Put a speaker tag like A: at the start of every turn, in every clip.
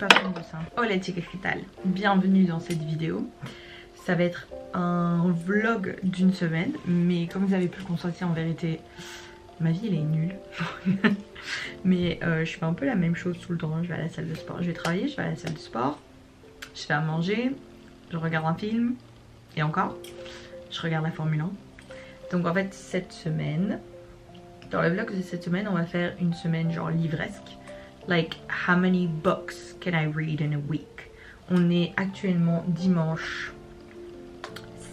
A: pas fan de ça. Hola chicas, ¿qué tal? Bienvenue dans cette vidéo. Ça va être un vlog d'une semaine, mais comme vous avez pu le constater, en vérité, ma vie elle est nulle. Mais je fais un peu la même chose tout le temps. Je vais à la salle de sport, je vais travailler, je vais à la salle de sport, je fais à manger, je regarde un film, et encore, je regarde la Formule 1. Donc en fait, cette semaine, dans le vlog de cette semaine, on va faire une semaine genre livresque. Like, how many books can I read in a week? On est actuellement dimanche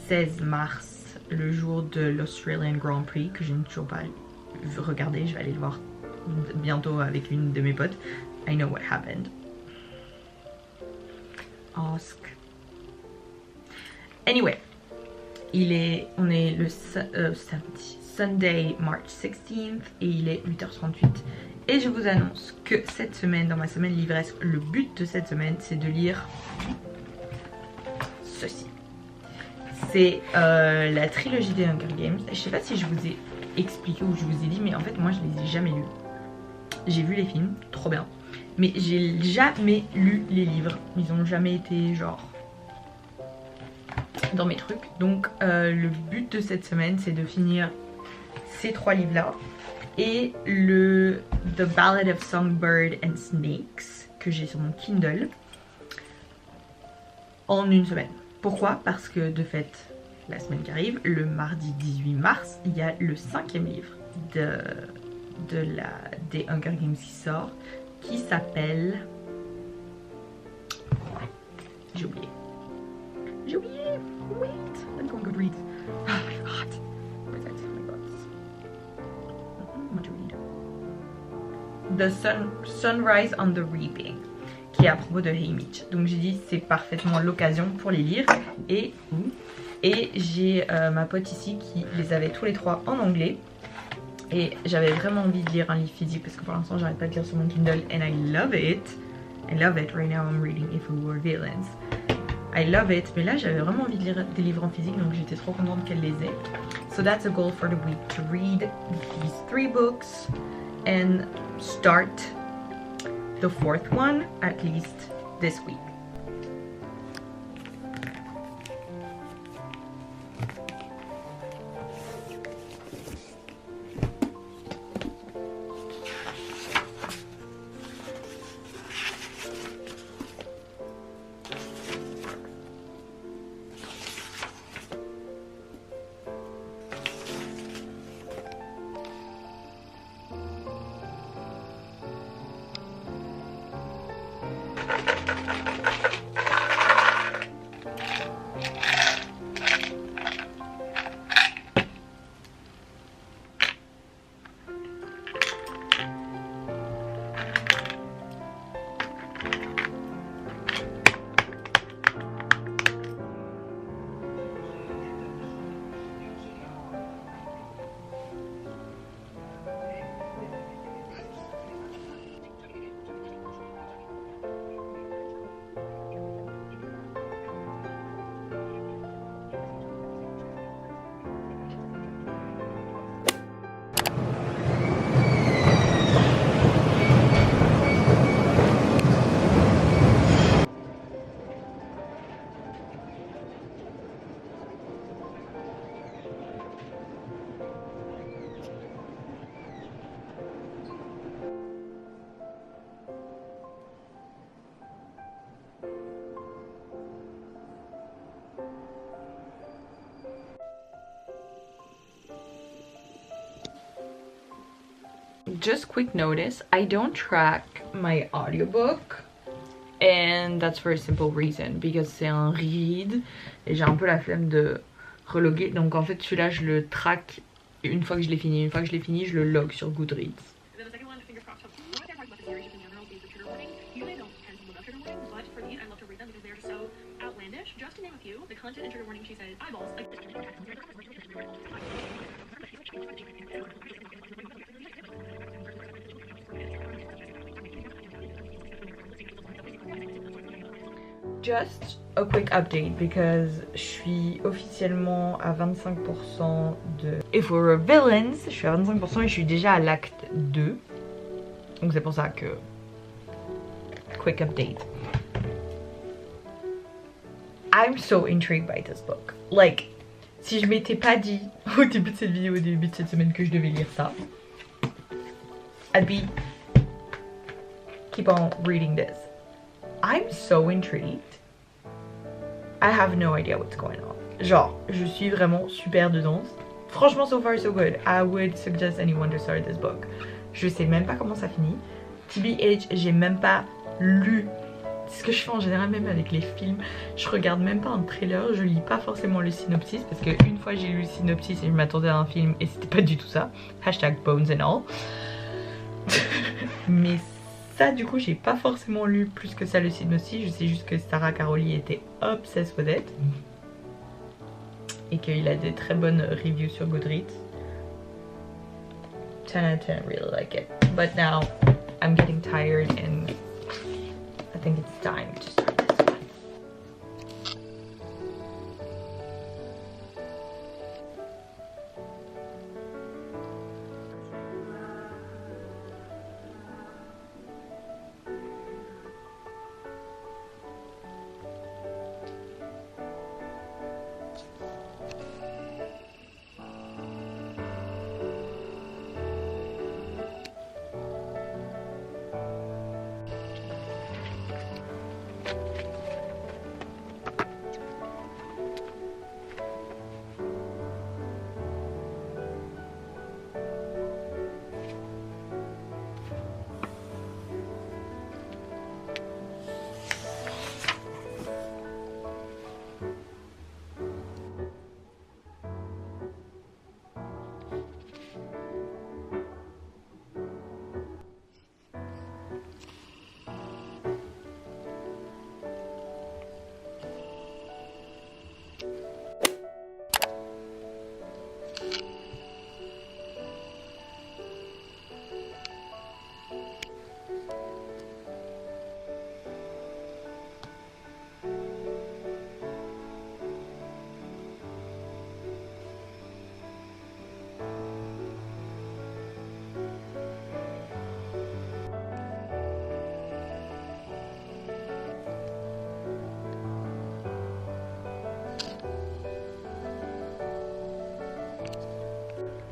A: 16 mars, le jour de l'Australian Grand Prix, que je n'ai toujours pas regardé. Je vais aller le voir bientôt avec une de mes potes. I know what happened. Ask. Anyway, on est le samedi, Sunday, March 16th, et il est 8h38. Et je vous annonce que cette semaine, dans ma semaine livresque, le but de cette semaine, c'est de lire ceci. C'est la trilogie des Hunger Games. Je sais pas si je vous ai expliqué ou je vous ai dit, mais en fait, moi, je les ai jamais lus. J'ai vu les films, trop bien. Mais j'ai jamais lu les livres. Ils ont jamais été, genre, dans mes trucs. Donc, le but de cette semaine, c'est de finir ces 3 livres-là. Et le The Ballad of Songbird and Snakes, que j'ai sur mon Kindle, en une semaine. Pourquoi? Parce que de fait, la semaine qui arrive, le mardi 18 mars, il y a le 5e livre des Hunger Games qui sort, qui s'appelle... J'ai oublié. Wait, let's go on Goodreads. Oh my god. What is it? Oh my god. What to read? The Sunrise on the Reaping, qui est à propos de Haymitch. Donc j'ai dit c'est parfaitement l'occasion pour les lire. Et j'ai ma pote ici qui les avait tous les 3 en anglais. Et j'avais vraiment envie de lire un livre physique parce que pour l'instant j'arrête pas de lire sur mon Kindle. And I love it. Right now I'm reading If We Were Villains. I love it. Mais là j'avais vraiment envie de lire des livres en physique, donc j'étais trop contente qu'elle les ait. So that's a goal for the week, to read these 3 books and start the 4th one at least this week. Just quick notice, I don't track my audiobook, and that's for a simple reason, because c'est un read et j'ai un peu la flemme de reloguer. Donc en fait celui-là je le track une fois que je l'ai fini. Une fois que je l'ai fini, je le log sur Goodreads. Just a quick update because je suis officiellement à 25% de If We Were Villains. Je suis à 25% et je suis déjà à l'acte 2. Donc c'est pour ça que quick update. I'm so intrigued by this book. Like, si je m'étais pas dit au début de cette vidéo, au début de cette semaine que je devais lire ça, I'd be keep on reading this. I'm so intrigued. I have no idea what's going on. Genre, je suis vraiment super dedans. Franchement, so far so good. I would suggest anyone to start this book. Je sais même pas comment ça finit. TBH, j'ai même pas lu. C'est ce que je fais en général même avec les films. Je regarde même pas un trailer, je lis pas forcément le synopsis parce que une fois j'ai lu le synopsis et je m'attendais à un film et c'était pas du tout ça. Hashtag bones and all. Mais ça du coup j'ai pas forcément lu plus que ça le synopsis. Je sais juste que Sarah Caroli était obsessed with it. Et qu'il a des très bonnes reviews sur Goodreads. 10 out of 10, I really like it. But now I'm getting tired and I think it's time to start this one.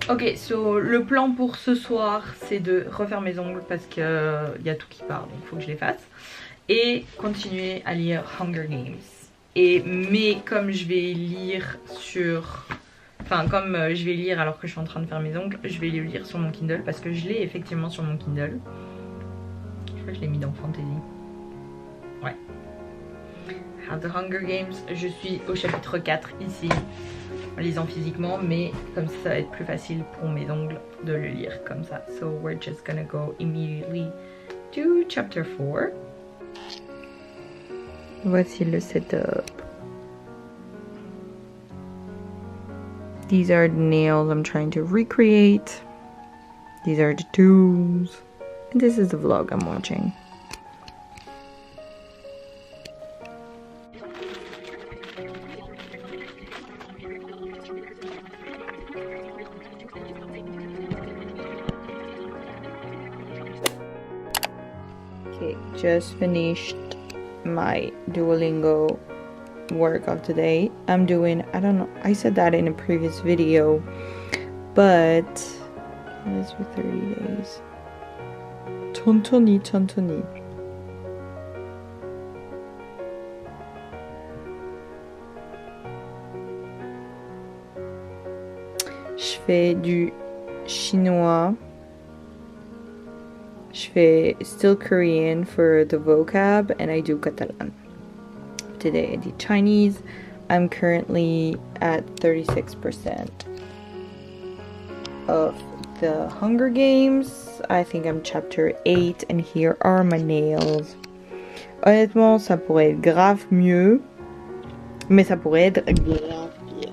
A: Ok, so le plan pour ce soir c'est de refaire mes ongles parce qu'il y a tout qui part donc il faut que je les fasse. Et continuer à lire Hunger Games. Mais comme je vais lire sur... Enfin comme je vais lire alors que je suis en train de faire mes ongles, je vais le lire sur mon Kindle parce que je l'ai effectivement sur mon Kindle. Je crois que je l'ai mis dans Fantasy. Ouais. Have the Hunger Games, je suis au chapitre 4 ici. En lisant physiquement, mais comme ça va être plus facile pour mes ongles de le lire comme ça. So we're just gonna go immediately to chapter 4. Voici le setup. These are the nails I'm trying to recreate. These are the tools. And this is the vlog I'm watching. Okay, just finished my Duolingo work of the day. I'm doing, I don't know, I said that in a previous video, but it's for 30 days. 천천히. Je fais du chinois. Je fais still Korean for the vocab and I do Catalan. Today I did Chinese. I'm currently at 36% of the Hunger Games. I think I'm chapter 8 and here are my nails. Honnêtement, ça pourrait être grave mieux, mais ça pourrait être grave pire.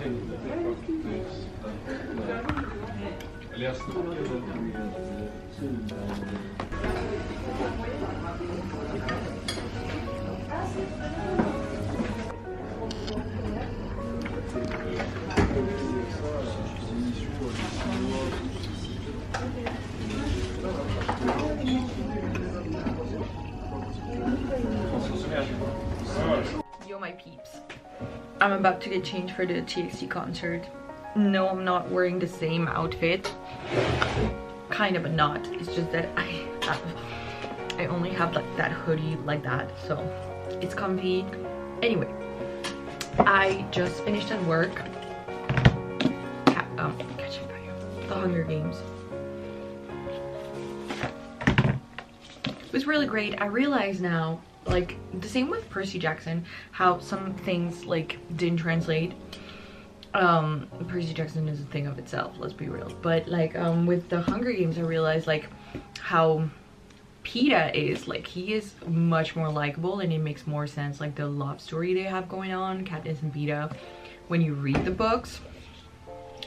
A: Yo, my peeps. I'm about to get changed for the TXT concert. No, I'm not wearing the same outfit. Kind of, but not. It's just that I only have like that hoodie like that, so it's comfy. Anyway, I just finished at work. Catching Fire, The Hunger Games. It was really great. I realize now, like the same with Percy Jackson, how some things like didn't translate. Percy Jackson is a thing of itself, let's be real, but like with the Hunger Games, I realized like how Peeta is, like he is much more likable, and it makes more sense, like the love story they have going on, Katniss and Peeta, when you read the books.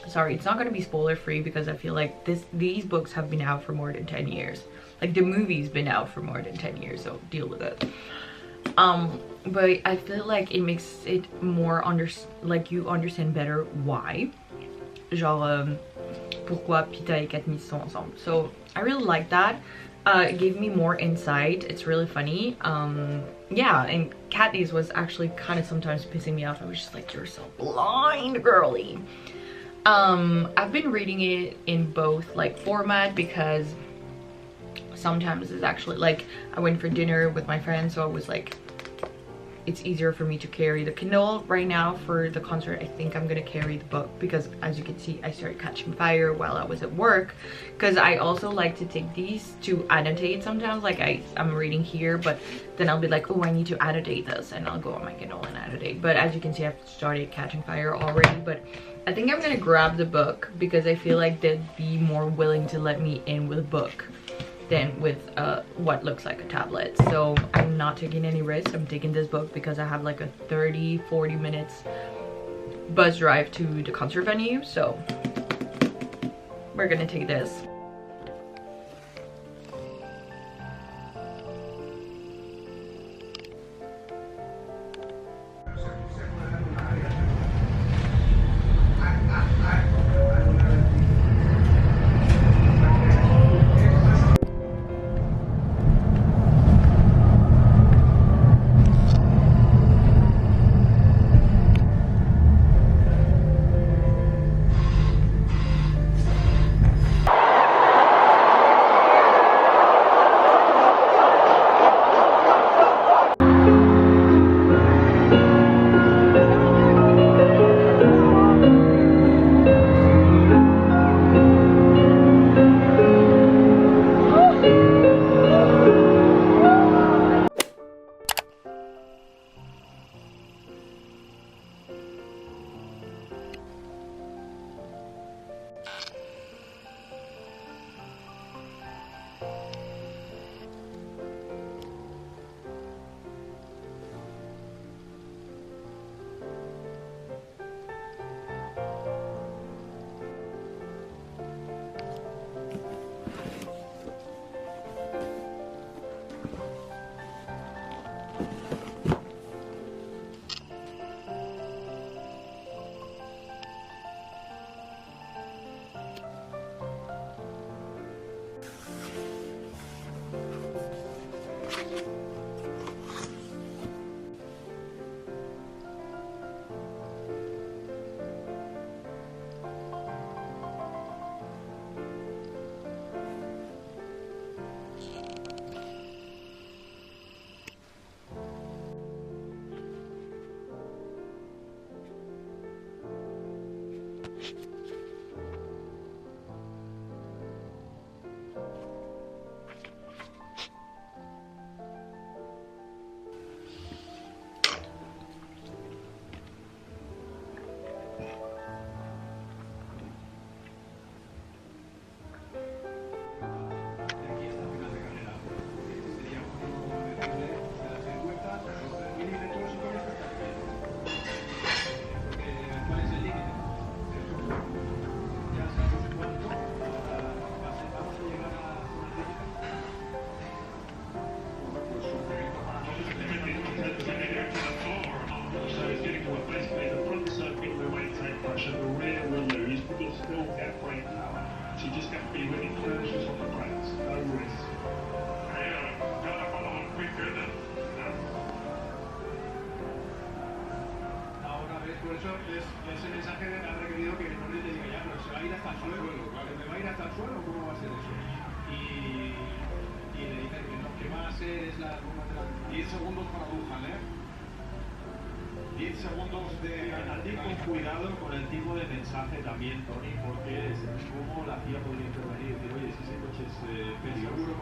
A: Sorry, it's not going to be spoiler free because I feel like these books have been out for more than 10 years. Like the movie's been out for more than 10 years, so deal with it. But I feel like it makes it more like you understand better why. Genre, pourquoi Peeta et Katniss sont ensemble. So I really like that. It gave me more insight. It's really funny. Yeah, and Katniss was actually kind of sometimes pissing me off. I was just like, you're so blind, girly. I've been reading it in both like format because sometimes it's actually like I went for dinner with my friends, so I was like, it's easier for me to carry the Kindle. Right now for the concert, I think I'm gonna carry the book because as you can see, I started catching fire while I was at work, because I also like to take these to annotate sometimes. Like I'm reading here, but then I'll be like, oh, I need to annotate this, and I'll go on my Kindle and annotate. But as you can see, I've started catching fire already, but I think I'm gonna grab the book because I feel like they'd be more willing to let me in with a book than with what looks like a tablet. So I'm not taking any risks. I'm taking this book because I have like a 30-40 minutes bus drive to the concert venue, so we're gonna take this.
B: at the rear window. He's still get brake power. So you just have to be really cautious on the brakes. No risk. Gotta follow on quicker than.
C: Ahora ves, por eso ese mensaje ha requerido que no le diga ya, pero se va a ir hasta el suelo, claro, ¿me va a ir hasta el suelo o cómo va a ser eso? Y le dicen que no, que va a ser es la goma de la...
B: 10 segundos para Wuhan, 10 segundos de...
D: Ir con cuidado con el tipo de mensaje también, Tony, porque es como la CIA podría intervenir y decir, oye, si ese coche es peligroso,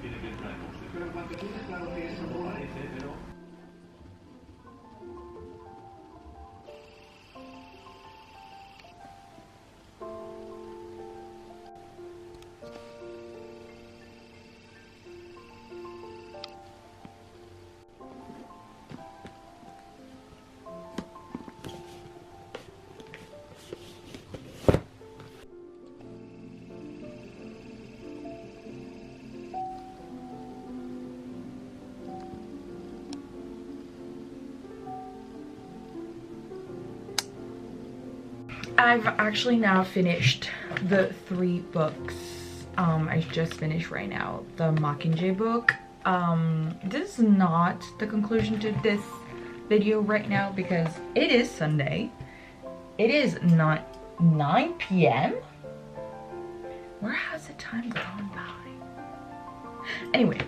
D: tiene que entrar en usted.
C: Pero en cuanto tienes claro que eso no parece, pero...
A: I've actually now finished the 3 books. I just finished right now the Mockingjay book. This is not the conclusion to this video right now because it is Sunday. It is not 9 p.m. Where has the time gone by? Anyway,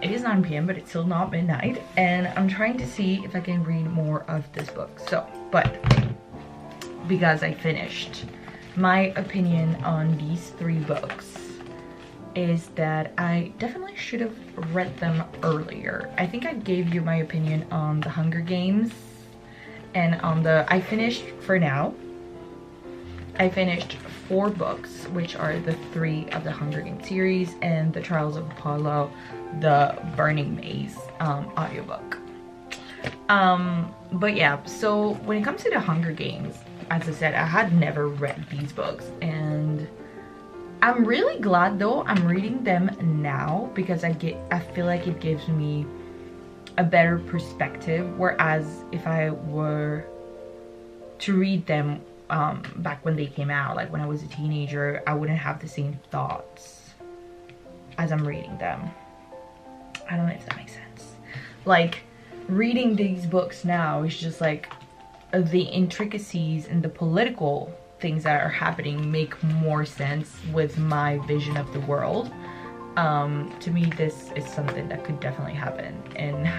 A: it is 9 p.m. but it's still not midnight, and I'm trying to see if I can read more of this book. So, but because I finished, my opinion on these 3 books is that I definitely should have read them earlier. I think I gave you my opinion on the Hunger Games and on the... I finished, for now, I finished 4 books, which are the 3 of the Hunger Games series and the Trials of Apollo, the Burning Maze audiobook. But yeah, so when it comes to the Hunger Games, as I said, I had never read these books, and I'm really glad though I'm reading them now because I feel like it gives me a better perspective, whereas if I were to read them back when they came out, like when I was a teenager, I wouldn't have the same thoughts as I'm reading them. I don't know if that makes sense. Like, reading these books now is just like the intricacies and the political things that are happening make more sense with my vision of the world. To me, this is something that could definitely happen, and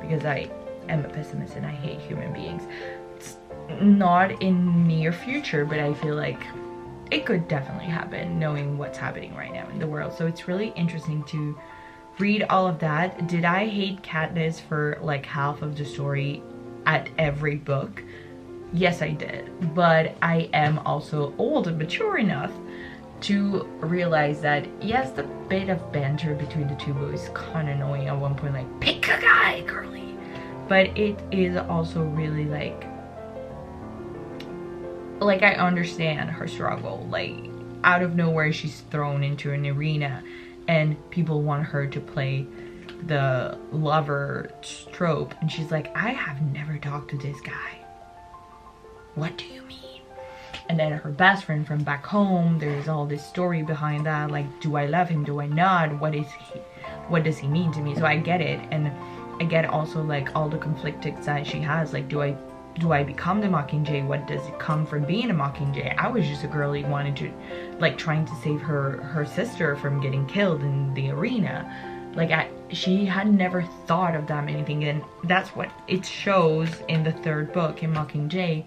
A: because I am a pessimist and I hate human beings, it's not in near future, but I feel like it could definitely happen knowing what's happening right now in the world. So it's really interesting to read all of that. Did I hate Katniss for like half of the story at every book? Yes, I did, but I am also old and mature enough to realize that yes, the bit of banter between the 2 boys is kind of annoying at one point, like, pick a guy, girly, but it is also really like I understand her struggle. Like, out of nowhere she's thrown into an arena and people want her to play the lover trope, and she's like, I have never talked to this guy. What do you mean? And then her best friend from back home, there's all this story behind that, like, do I love him, do I not, what does he mean to me? So I get it, and I get also like all the conflicted sides she has, like, do I become the Mockingjay? What does it come from being a Mockingjay? I was just a girl who wanted to, like, trying to save her sister from getting killed in the arena. Like, she had never thought of that many things, and that's what it shows in the 3rd book, in Mockingjay.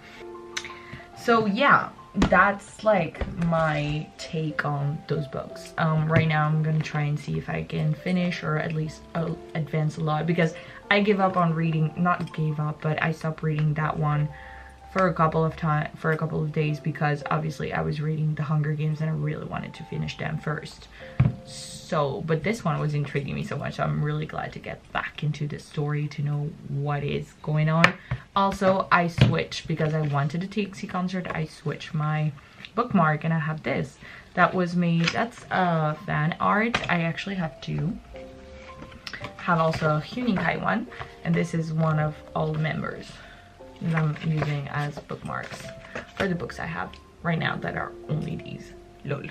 A: So yeah, that's like my take on those books. Right now I'm gonna try and see if I can finish or at least advance a lot, because I gave up on reading, not gave up, but I stopped reading that one for a couple of days because obviously I was reading the Hunger Games and I really wanted to finish them first. So, but this one was intriguing me so much, so I'm really glad to get back into the story to know what is going on. Also, I switched, because I wanted a TXT concert, I switched my bookmark and I have this. That was made, that's fan art. I actually have 2. Have also a Huninkai one, and this is one of all the members that I'm using as bookmarks for the books I have right now that are only these. Lol.